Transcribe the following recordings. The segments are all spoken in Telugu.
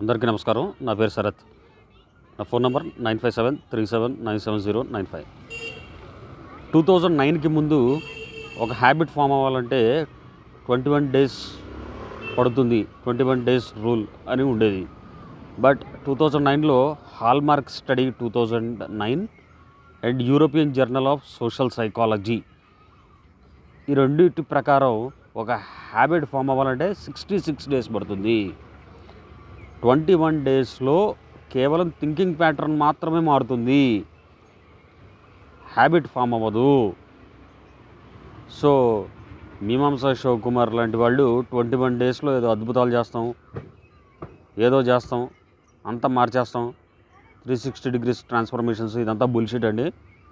అందరికీ నమస్కారం. నా పేరు శరత్. నా ఫోన్ నంబర్ 9573797095. 2009కి ముందు ఒక హ్యాబిట్ ఫామ్ అవ్వాలంటే 21 డేస్ పడుతుంది, 21 డేస్ రూల్ అని ఉండేది. బట్ 2009లో hallmark study 2009 and European journal of social psychology ఈ రెండింటి ప్రకారం ఒక హ్యాబిట్ ఫామ్ అవ్వాలంటే 66 డేస్ పడుతుంది. 21 డేస్లో కేవలం థింకింగ్ ప్యాటర్న్ మాత్రమే మారుతుంది, హ్యాబిట్ ఫామ్ అవ్వదు. సో మీమాంసా శివకుమార్ లాంటి వాళ్ళు 21 డేస్లో ఏదో అద్భుతాలు చేస్తాం, ఏదో చేస్తాం, అంతా మార్చేస్తాం, 360 డిగ్రీస్ ట్రాన్స్ఫర్మేషన్స్, ఇదంతా బుల్షిట్ అండి.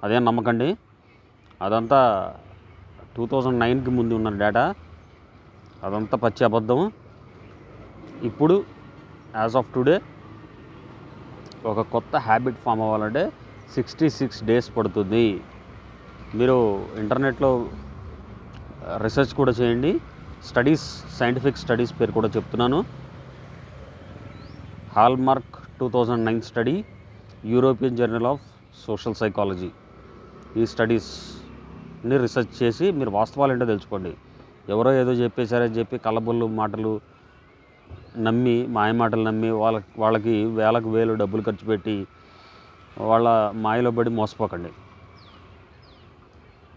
అదేం నమ్మకండి. అదంతా 2009కి ముందు ఉన్న డేటా, అదంతా పచ్చి అబద్ధం. ఇప్పుడు యాజ్ ఆఫ్ టుడే ఒక కొత్త హ్యాబిట్ ఫామ్ అవ్వాలంటే 66 డేస్ పడుతుంది. మీరు ఇంటర్నెట్లో రీసెర్చ్ కూడా చేయండి. స్టడీస్, సైంటిఫిక్ స్టడీస్ పేరు కూడా చెప్తున్నాను. Hallmark 2009 study, European journal of social psychology, ఈ స్టడీస్ని రీసెర్చ్ చేసి మీరు వాస్తవాలు ఏంటో తెలుసుకోండి. ఎవరో ఏదో చెప్పేశారని చెప్పి కళ్ళబొల్లు మాటలు నమ్మి, మాయమాటలు నమ్మి వాళ్ళకి వేలకు వేలు డబ్బులు ఖర్చు పెట్టి వాళ్ళ మాయలో పడి మోసపోకండి.